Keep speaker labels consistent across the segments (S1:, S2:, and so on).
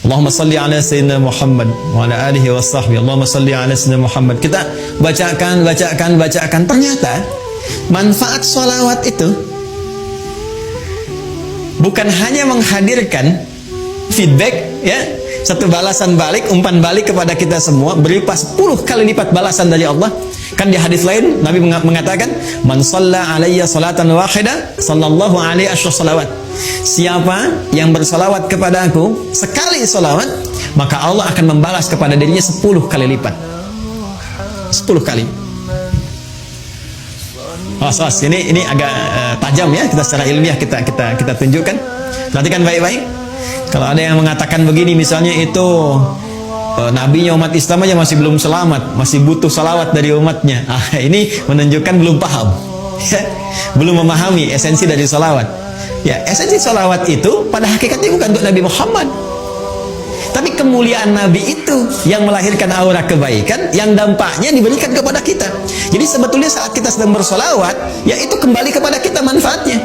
S1: Allahumma salli ala sayyidina Muhammad wa ala alihi wa sahbihi. Allahumma salli ala sayyidina Muhammad. Kita bacakan. Ternyata manfaat sholawat itu bukan hanya menghadirkan feedback, ya, satu balasan balik, umpan balik kepada kita semua berupa 10 kali lipat balasan dari Allah. Kan di hadis lain Nabi mengatakan, man shalla alayya salatan wahidah sallallahu alaihi salawat. Siapa yang bersalawat kepada aku sekali salawat, maka Allah akan membalas kepada dirinya 10 kali lipat. 10 kali. Ini agak tajam ya, kita secara ilmiah kita tunjukkan. Perhatikan baik-baik. Kalau ada yang mengatakan begini, misalnya itu nabinya umat Islam aja masih belum selamat, masih butuh salawat dari umatnya. Ini menunjukkan belum paham, ya, belum memahami esensi dari salawat. Ya, esensi salawat itu pada hakikatnya bukan untuk Nabi Muhammad, tapi kemuliaan Nabi itu yang melahirkan aura kebaikan yang dampaknya diberikan kepada kita. Jadi sebetulnya saat kita sedang bersolawat, ya itu kembali kepada kita manfaatnya.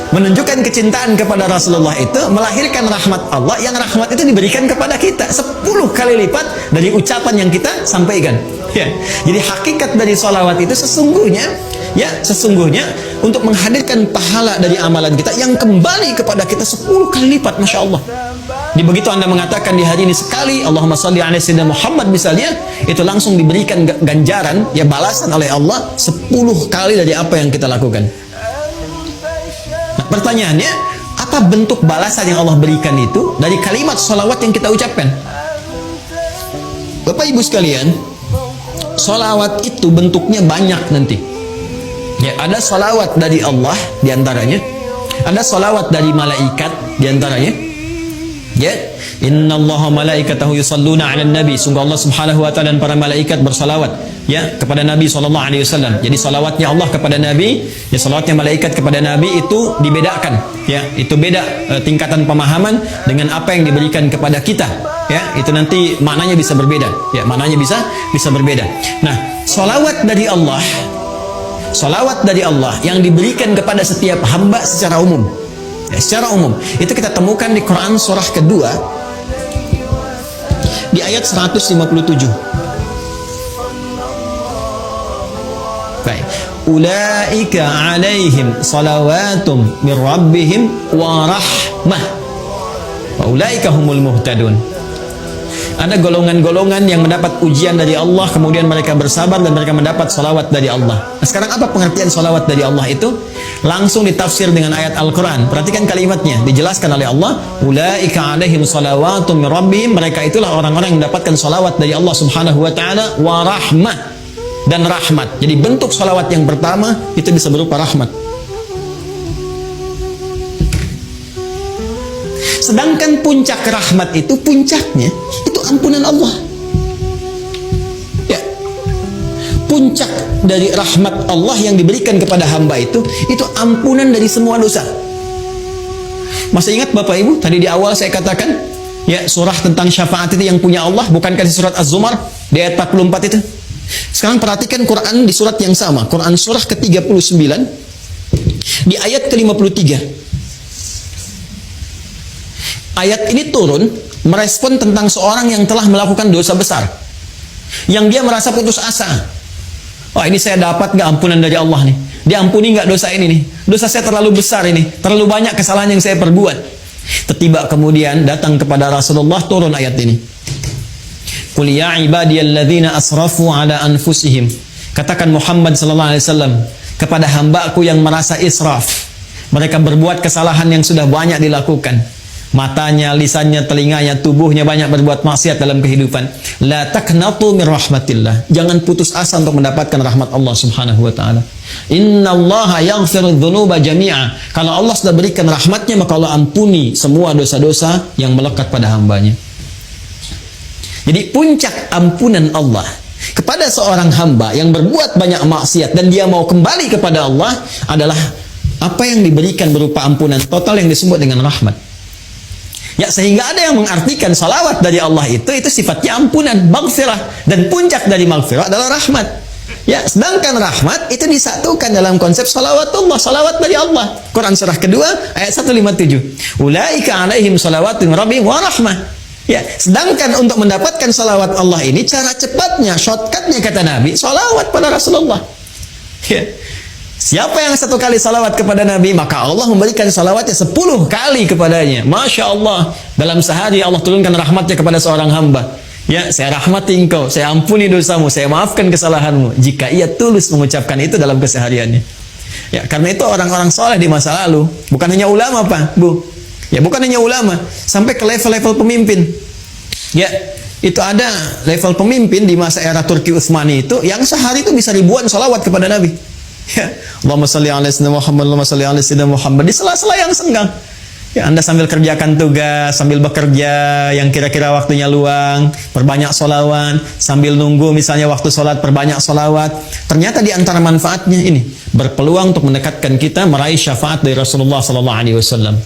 S1: Menunjukkan kecintaan kepada Rasulullah itu melahirkan rahmat Allah, yang rahmat itu diberikan kepada kita 10 kali lipat dari ucapan yang kita sampaikan, ya. Jadi hakikat dari solawat itu sesungguhnya untuk menghadirkan pahala dari amalan kita yang kembali kepada kita 10 kali lipat. Masya Allah. Di begitu Anda mengatakan di hari ini sekali Allahumma shalli ala sayyidina Muhammad misalnya, itu langsung diberikan ganjaran, ya, balasan oleh Allah 10 kali dari apa yang kita lakukan. Nah, pertanyaannya, apa bentuk balasan yang Allah berikan itu dari kalimat sholawat yang kita ucapkan? Bapak Ibu sekalian, sholawat itu bentuknya banyak nanti. Ya, ada sholawat dari Allah diantaranya, ada sholawat dari malaikat diantaranya. Ya, innallaha malaikatahu yusalluna 'alan nabi. Sungguh Allah Subhanahu wa taala dan para malaikat bersalawat, ya, kepada Nabi sallallahu alaihi wasallam. Jadi salawatnya Allah kepada Nabi, ya, salawatnya malaikat kepada Nabi itu dibedakan, ya. Itu beda tingkatan pemahaman dengan apa yang diberikan kepada kita, ya. Itu nanti maknanya bisa berbeda, ya, maknanya bisa berbeda. Nah, salawat dari Allah yang diberikan kepada setiap hamba secara umum, ya, secara umum itu kita temukan di Quran surah kedua di ayat 157. Baik. Ulaika alaihim salawatum mir rabbihim wa rahmah wa ulaika humul muhtadun. Ada golongan-golongan yang mendapat ujian dari Allah, kemudian mereka bersabar dan mereka mendapat salawat dari Allah. Nah, sekarang apa pengertian salawat dari Allah itu? Langsung ditafsir dengan ayat Al-Quran. Perhatikan kalimatnya, dijelaskan oleh Allah, ulaika alaihim salawatum min rabbihim. Mereka itulah orang-orang yang mendapatkan salawat dari Allah Subhanahu wa taala, wa rahmah, dan rahmat. Jadi bentuk salawat yang pertama itu bisa berupa rahmat. Sedangkan puncak rahmat itu, puncaknya itu ampunan Allah. Ya, puncak dari rahmat Allah yang diberikan kepada hamba itu ampunan dari semua dosa. Masih ingat Bapak Ibu, tadi di awal saya katakan, ya, surah tentang syafaat itu yang punya Allah, bukankah di surat Az-Zumar di ayat 44 itu? Sekarang perhatikan Quran di surat yang sama, Quran surah ke-39 di ayat ke-53. Ayat ini turun merespon tentang seorang yang telah melakukan dosa besar, yang dia merasa putus asa. Oh, ini saya dapat nggak ampunan dari Allah nih? Diampuni nggak dosa ini nih? Dosa saya terlalu besar ini, terlalu banyak kesalahan yang saya perbuat. Tiba kemudian datang kepada Rasulullah turun ayat ini. Qul ya ibadiyalladzina asrafu ala anfusihim. Katakan Muhammad sallallahu alaihi wasallam kepada hamba-Ku yang merasa israf. Mereka berbuat kesalahan yang sudah banyak dilakukan. Matanya, lisannya, telinganya, tubuhnya banyak berbuat maksiat dalam kehidupan. La taqnatu min rahmatillah. Jangan putus asa untuk mendapatkan rahmat Allah Subhanahu wa taala. Innallaha yaghfiru dzunuba jami'a. Kalau Allah sudah berikan rahmatnya, maka Allah ampuni semua dosa-dosa yang melekat pada hambanya. Jadi puncak ampunan Allah kepada seorang hamba yang berbuat banyak maksiat dan dia mau kembali kepada Allah adalah apa yang diberikan berupa ampunan total yang disebut dengan rahmat. Ya, sehingga ada yang mengartikan salawat dari Allah itu sifatnya ampunan, maghfirah, dan puncak dari maghfirah adalah rahmat. Ya, sedangkan rahmat itu disatukan dalam konsep salawatullah, salawat dari Allah. Quran surah kedua ayat 157. Ulaika alaihim salawatun rabbihim wa rahmah. Ya, sedangkan untuk mendapatkan salawat Allah ini cara cepatnya, shortcutnya kata Nabi, salawat pada Rasulullah. Ya. Siapa yang 1 kali salawat kepada Nabi, maka Allah memberikan salawatnya 10 kali kepadanya. Masya Allah, dalam sehari Allah turunkan rahmatnya kepada seorang hamba. Ya, saya rahmati engkau, saya ampuni dosamu, saya maafkan kesalahanmu. Jika ia tulus mengucapkan itu dalam kesehariannya. Ya, karena itu orang-orang soleh di masa lalu, bukan hanya ulama Pak, Bu. Ya, bukan hanya ulama, sampai ke level-level pemimpin. Ya, itu ada level pemimpin di masa era Turki Utsmani itu yang sehari itu bisa ribuan salawat kepada Nabi. Ya, Allahumma shalli ala sayyidina Muhammad, Allahumma shalli ala sayyidina Muhammad di sela-sela yang senggang. Ya, Anda sambil kerjakan tugas, sambil bekerja yang kira-kira waktunya luang, perbanyak salawat, sambil nunggu misalnya waktu sholat, perbanyak salawat. Ternyata di antara manfaatnya ini berpeluang untuk mendekatkan kita meraih syafaat dari Rasulullah sallallahu alaihi wasallam.